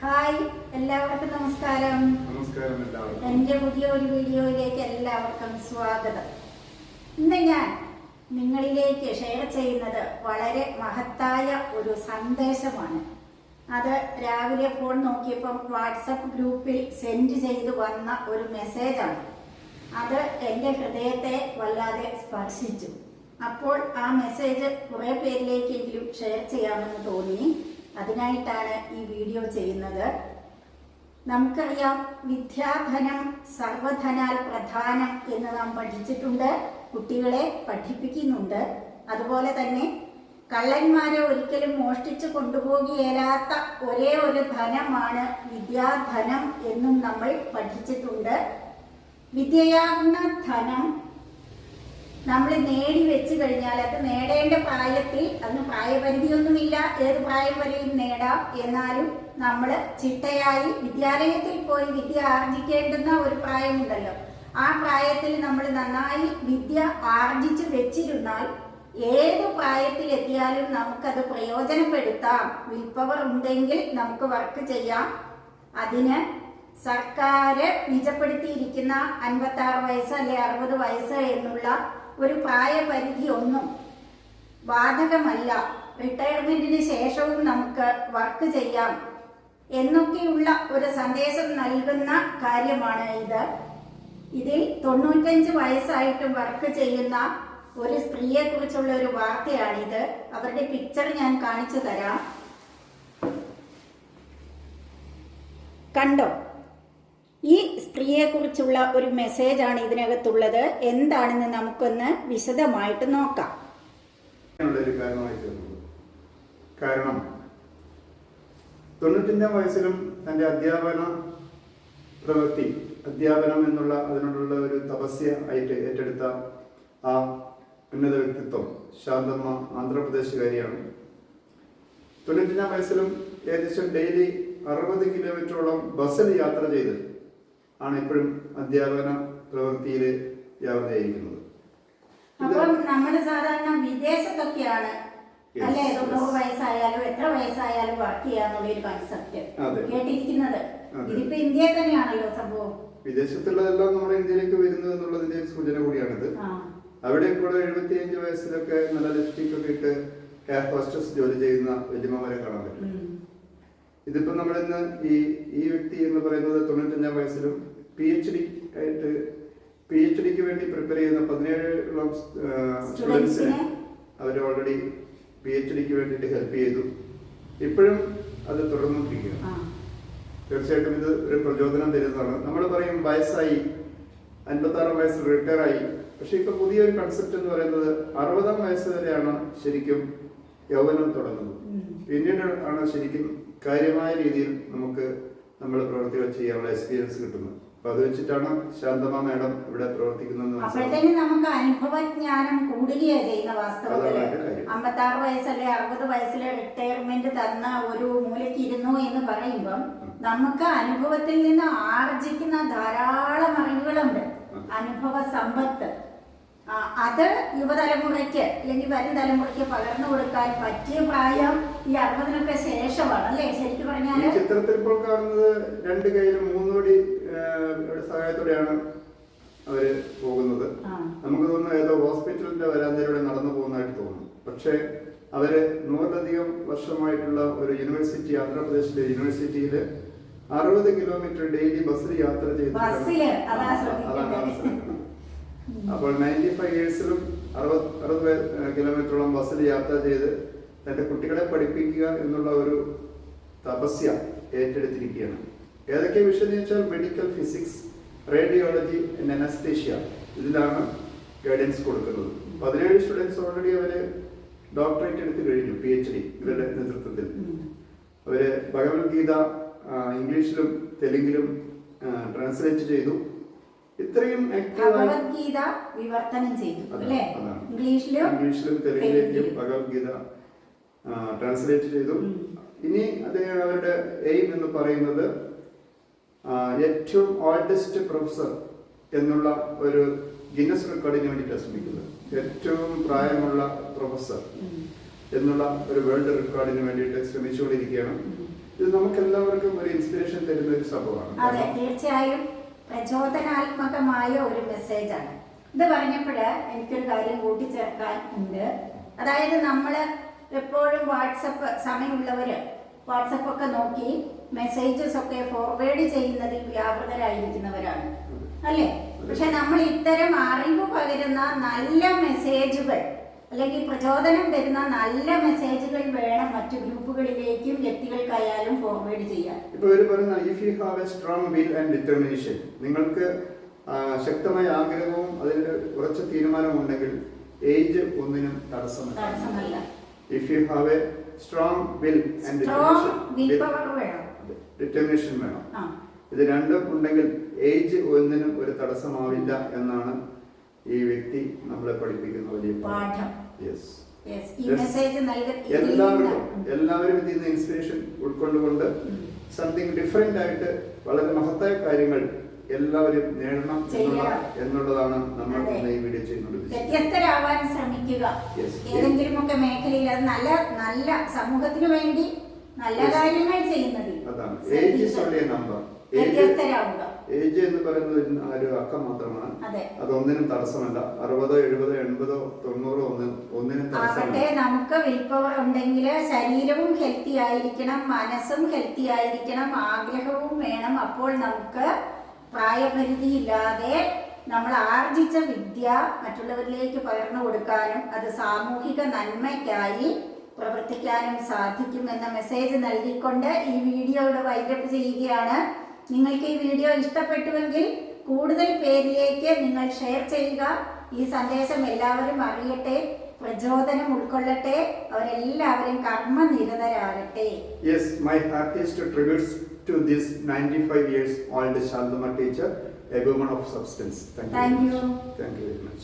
Hi, എല്ലാവർക്കും നമസ്കാരം. എൻ്റെ പുതിയ ഒരു വീഡിയോയിലേക്ക് എല്ലാവർക്കും സ്വാഗതം. ഇന്ന് ഞാൻ നിങ്ങളിലേക്ക് ഷെയർ ചെയ്യുന്നത് വളരെ മഹത്തായ ഒരു സന്ദേശമാണ്. അത് രാവിലെ ഫോൺ നോക്കിയപ്പം വാട്സപ്പ് ഗ്രൂപ്പിൽ സെൻഡ് ചെയ്ത് വന്ന ഒരു മെസ്സേജാണ്. അത് എൻ്റെ ഹൃദയത്തെ വല്ലാതെ സ്പർശിച്ചു. അപ്പോൾ ആ മെസ്സേജ് കുറേ പേരിലേക്കെങ്കിലും ഷെയർ ചെയ്യാമെന്ന് തോന്നി. അതിനായിട്ടാണ് ഈ വീഡിയോ ചെയ്യുന്നത്. നമുക്കറിയാം, വിദ്യാധനം സർവധനാൽ പ്രധാനം എന്ന് നാം പഠിച്ചിട്ടുണ്ട്, കുട്ടികളെ പഠിപ്പിക്കുന്നുണ്ട്. അതുപോലെ തന്നെ കള്ളന്മാരെ ഒരിക്കലും മോഷ്ടിച്ചു കൊണ്ടുപോകുകയില്ലാത്ത ഒരേ ഒരു ധനമാണ് വിദ്യാധനം എന്നും നമ്മൾ പഠിച്ചിട്ടുണ്ട്. വിദ്യയാകുന്ന ധനം നമ്മൾ നേടി വെച്ച് കഴിഞ്ഞാൽ അത് നേടേണ്ട പ്രായത്തിൽ, അതിന് പ്രായപരിധിയൊന്നുമില്ല, ഏത് പ്രായം വരെയും നേടാം. എന്നാലും നമ്മൾ ചിട്ടയായി വിദ്യാലയത്തിൽ പോയി വിദ്യ ആർജിക്കേണ്ടുന്ന ഒരു പ്രായമുണ്ടല്ലോ, ആ പ്രായത്തിൽ നമ്മൾ നന്നായി വിദ്യ ആർജിച്ച് വെച്ചിരുന്നാൽ ഏത് പ്രായത്തിൽ എത്തിയാലും നമുക്കത് പ്രയോജനപ്പെടുത്താം. വിൽ പവർ ഉണ്ടെങ്കിൽ നമുക്ക് വർക്ക് ചെയ്യാം. അതിന് സർക്കാർ നിജപ്പെടുത്തിയിരിക്കുന്ന 56 വയസ്സ് അല്ലെ 60 വയസ്സ് എന്നുള്ള ഒരു പ്രായപരിധി ഒന്നും ബാധകമല്ല. റിട്ടയർമെന്റിന് ശേഷവും നമുക്ക് വർക്ക് ചെയ്യാം എന്നൊക്കെയുള്ള ഒരു സന്ദേശം നൽകുന്ന കാര്യമാണ് ഇത്. ഇതിൽ 95 വയസ്സായിട്ടും വർക്ക് ചെയ്യുന്ന ഒരു സ്ത്രീയെ കുറിച്ചുള്ള ഒരു വാർത്തയാണിത്. അവരുടെ പിക്ചർ ഞാൻ കാണിച്ചു തരാം. കണ്ടോ? ഈ സ്ത്രീയെ കുറിച്ചുള്ള ഒരു മെസ്സേജാണ് ഇതിനകത്തുള്ളത്. എന്താണെന്ന് നമുക്കൊന്ന് വിശദമായിട്ട് നോക്കാം. കാരണം 95 വയസ്സിലും തന്റെ അധ്യാപന പ്രവൃത്തി, അധ്യാപനം എന്നുള്ള അതിനോടുള്ള ഒരു തപസ്യ ആയിട്ട് ഏറ്റെടുത്ത ആ ഉന്നത വ്യക്തിത്വം ശാന്തമ്മ ആന്ധ്രാപ്രദേശുകാരിയാണ്. 95 വയസ്സിലും ഏകദേശം ഡെയിലി 60 കിലോമീറ്ററോളം ബസ്സിൽ യാത്ര ചെയ്ത് ആണ് ഇപ്പോഴും അധ്യാപന പ്രവൃത്തിയിൽ വ്യാപൃതയായിരിക്കുന്നത്. അപ്പം നമ്മൾ സാധാരണ വിദേശത്തൊക്കെയാണ് അല്ലെ 90 വയസ്സായാലും എത്ര വയസ്സായാലും വർക്ക് ചെയ്യാന്നുള്ള ഒരു കൺസെപ്റ്റ് കേട്ടിരിക്കുന്നത്. ഇതിപ്പോ ഇന്ത്യയിൽ തന്നെയാണല്ലോ സംഭവം. വിദേശത്തുള്ളതെല്ലാം നമ്മുടെ ഇന്ത്യയിലേക്ക് വരുന്നത് എന്നുള്ളതിന്റെ സൂചന കൂടിയാണിത്. അവിടെ ഇപ്പോൾ 75 വയസ്സിലൊക്കെ നല്ല ലിപ്സ്റ്റിക് ഒക്കെ ഇട്ട് എയർ ഹോസ്റ്റസ് ജോലി ചെയ്യുന്ന വലിയമ്മമാരെ കാണാൻ പറ്റും. ഇതിപ്പോ നമ്മളിന്ന് ഈ വ്യക്തി എന്ന് പറയുന്നത് 95 വയസ്സിലും PhDക്ക് വേണ്ടി പ്രിപ്പയർ ചെയ്യുന്ന 17 സ്റ്റുഡൻസിനെ അവർ ഓൾറെഡി PhDക്ക് വേണ്ടിയിട്ട് ഹെൽപ്പ് ചെയ്തു. ഇപ്പോഴും അത് തുടർന്നുകൊണ്ടിരിക്കുക. തീർച്ചയായിട്ടും ഇത് ഒരു പ്രചോദനം തരുന്നതാണ്. നമ്മൾ പറയും വയസ്സായി, 56 വയസ്സിൽ റിട്ടയർ ആയി. പക്ഷെ ഇപ്പൊ പുതിയൊരു കൺസെപ്റ്റ് എന്ന് പറയുന്നത് 60 വയസ്സ് വരെയാണ് ശരിക്കും യൗവനം തുടങ്ങുന്നത്. പിന്നീട് ആണ് ശരിക്കും കാര്യമായ രീതിയിൽ നമുക്ക് നമ്മൾ പ്രവർത്തികൾ ചെയ്യാനുള്ള എക്സ്പീരിയൻസ് കിട്ടുന്നത്. അപ്പൊ അത് വെച്ചിട്ടാണ് ശാന്തമ്മ മാഡം ഇവിടെ പ്രവർത്തിക്കുന്നത്. അപ്പോഴത്തേനും നമുക്ക് അനുഭവജ്ഞാനം കൂടുകയാണ് ചെയ്യുന്ന. വാസ്തവത്തില് 56 വയസ്സല്ലേ 60 വയസ്സിലെ റിട്ടയർമെന്റ് തന്ന ഒരു മൂലയ്ക്ക് ഇരുന്നു എന്ന് പറയുമ്പം നമുക്ക് അനുഭവത്തിൽ നിന്ന് ആർജിക്കുന്ന ധാരാളം അറിവുകളുണ്ട്, അനുഭവ സമ്പത്ത്. അത് യുവതലമുറയ്ക്ക് അല്ലെങ്കിൽ വരും തലമുറയ്ക്ക് പകർന്നു കൊടുക്കാൻ പറ്റിയ പ്രായം ഈ 60-നൊക്കെ ശേഷമാണ് അല്ലേ? ശരിക്കും പറഞ്ഞാല് ചിത്രത്തിൽ ഇപ്പോൾ കാണുന്നത് 2 കൈയിലും 3 വടി സഹായത്തോടെയാണ് അവര് പോകുന്നത്. നമുക്ക് തോന്നുന്നു ഏതോ ഹോസ്പിറ്റലിന്റെ വരാന്തയിലൂടെ നടന്നു പോകുന്നതായിട്ട് തോന്നുന്നു. പക്ഷെ അവര് 100-ലധികം വർഷമായിട്ടുള്ള ഒരു യൂണിവേഴ്സിറ്റി, ആന്ധ്രാപ്രദേശിലെ യൂണിവേഴ്സിറ്റിയില് 60 കിലോമീറ്റർ ഡെയിലി ബസ്സിൽ യാത്ര ചെയ്ത് അപ്പോൾ 95 ഇയേഴ്സിലും 60 കിലോമീറ്ററോളം ബസ്സിൽ യാത്ര ചെയ്ത് തന്റെ കുട്ടികളെ പഠിപ്പിക്കുക എന്നുള്ള ഒരു തപസ്യ ഏറ്റെടുത്തിരിക്കുകയാണ്. ഏതൊക്കെ വിഷയം എന്ന് വെച്ചാൽ മെഡിക്കൽ ഫിസിക്സ്, റേഡിയോളജി, അനസ്തേഷ്യ, ഇതിലാണ് ഗൈഡൻസ് കൊടുക്കുന്നത്. 17 സ്റ്റുഡൻസ് ഓൾറെഡി അവര് ഡോക്ടറേറ്റ് എടുത്ത് കഴിഞ്ഞു, PhD ഇവരുടെ നേതൃത്വത്തിൽ. അവര് ഭഗവത്ഗീത ഇംഗ്ലീഷിലും തെലുങ്കിലും ട്രാൻസ്ലേറ്റ് ചെയ്തു. ഇത്രയും ഭഗവത്ഗീത വിവർത്തനം ചെയ്തു അല്ലേ? ഇംഗ്ലീഷിലും തെലുങ്കിലേക്കും ഭഗവത്ഗീത ട്രാൻസ്ലേറ്റ് ചെയ്തു. ഇനി അത് അവരുടെ എയിം എന്ന് പറയുന്നത് ഏറ്റവും ഓൾഡസ്റ്റ് പ്രൊഫസർ എന്നുള്ള ഒരു ഗിന്നസ് റെക്കോർഡിന് വേണ്ടിയിട്ടാണ് ശ്രമിക്കുന്നത്. ഏറ്റവും പ്രായമുള്ള പ്രൊഫസർ എന്നുള്ള ഒരു വേൾഡ് റെക്കോർഡിന് വേണ്ടിയിട്ട് ശ്രമിച്ചുകൊണ്ടിരിക്കുകയാണ്. ഇത് നമുക്ക് എല്ലാവർക്കും ഒരു ഇൻസ്പിറേഷൻ തരുന്ന ഒരു സംഭവമാണ്. അതെ, തീർച്ചയായും പ്രചോദനാത്മകമായ ഒരു മെസ്സേജാണ്. ഇത് പറഞ്ഞപ്പോഴ് എനിക്കൊരു കാര്യം കൂട്ടിച്ചേർക്കാൻ ഉണ്ട്. അതായത് നമ്മൾ എപ്പോഴും വാട്സപ്പ് സമയമുള്ളവര് വാട്സപ്പ് ഒക്കെ നോക്കി മെസ്സേജസ് ഒക്കെ ഫോർവേഡ് ചെയ്യുന്നതിൽ വ്യാപൃതരായിരിക്കുന്നവരാണ് അല്ലേ? പക്ഷെ നമ്മൾ ഇത്തരം അറിവ് പകരുന്ന നല്ല മെസ്സേജുകൾ അല്ലെങ്കിൽ പ്രചോദനം തരുന്ന നല്ല മെസ്സേജുകൾ വേണം മറ്റു ഗ്രൂപ്പുകളിലേക്കും വ്യക്തികൾക്കായാലും ഫോർവേഡ് ചെയ്യാൻ. ഇപ്പൊ ഇവര് പറയുന്ന if you have a strong will and determination, നിങ്ങൾക്ക് ശക്തമായ ആഗ്രഹവും അതിന് ഉറച്ച തീരുമാനവും ഉണ്ടെങ്കിൽ ഏജ് ഒന്നിനും തടസ്സമല്ല. If you have a strong will and determination വേണം. ഇത് രണ്ടും ഉണ്ടെങ്കിൽ ഏജ് ഒന്നിനും ഒരു തടസ്സമാവില്ല എന്നാണ് ഈ വ്യക്തി നമ്മളെ പഠിപ്പിക്കുന്ന വലിയ പാഠം. എല്ലാവരും ഇതിൽ നിന്ന് ഇൻസ്പിറേഷൻ ഉൾക്കൊണ്ടുകൊണ്ട് സംതിങ് ഡിഫറെന്റ് ആയിട്ട് വളരെ മഹത്തായ കാര്യങ്ങൾ എല്ലാവരും നേടണം എന്നുള്ളതാണ് നമ്മൾ ഈ വീഡിയോ ചെയ്യുന്നത്. വ്യത്യസ്തരാവാൻ ശ്രമിക്കുക. ഏതെങ്കിലും ഒക്കെ മേഖലയിൽ അത് നല്ല നല്ല സമൂഹത്തിന് വേണ്ടി നല്ല കാര്യങ്ങൾ ചെയ്യുന്നതിൽ അതാണ് age is only a number. വ്യത്യസ്തരാവുക. ഏജ് എന്ന് പറയുന്നത് ഒരു അക്കം മാത്രമാണ്. അത് ഒന്നിനും തടസ്സമല്ല. 60, 70, 80, 90 ഒന്നിനും തടസ്സമല്ല. നമുക്ക് വിൽ പവർ ഉണ്ടെങ്കിൽ ശരീരവും ഹെൽത്തി ആയിരിക്കണം, മനസ്സും ഹെൽത്തി ആയിരിക്കണം, ആഗ്രഹവും വേണം. അപ്പോൾ നമുക്ക് പ്രായപരിധി ഇല്ലാതെ നമ്മൾ ആർജിച്ച വിദ്യ മറ്റുള്ളവരിലേക്ക് പകർന്നു കൊടുക്കാനും അത് സാമൂഹിക നന്മയ്ക്കായി പ്രവർത്തിക്കാനും സാധിക്കും എന്ന മെസ്സേജ് നൽകിക്കൊണ്ട് ഈ വീഡിയോയുടെ വൈൻഡപ്പ് ചെയ്യുകയാണ്. നിങ്ങൾക്ക് ഈ വീഡിയോ ഇഷ്ടപ്പെട്ടുവെങ്കിൽ കൂടുതൽ പേരിലേക്ക് നിങ്ങൾ ഷെയർ ചെയ്യുക. ഈ സന്ദേശം എല്ലാവരും അറിയട്ടെ, പ്രചോദനം ഉൾക്കൊള്ളട്ടെ, അവരെല്ലാവരും കർമ്മനിരതരാകട്ടെ. Yes, my heartiest tributes to this 95 years old Shantama teacher, a woman of substance. Thank you very much.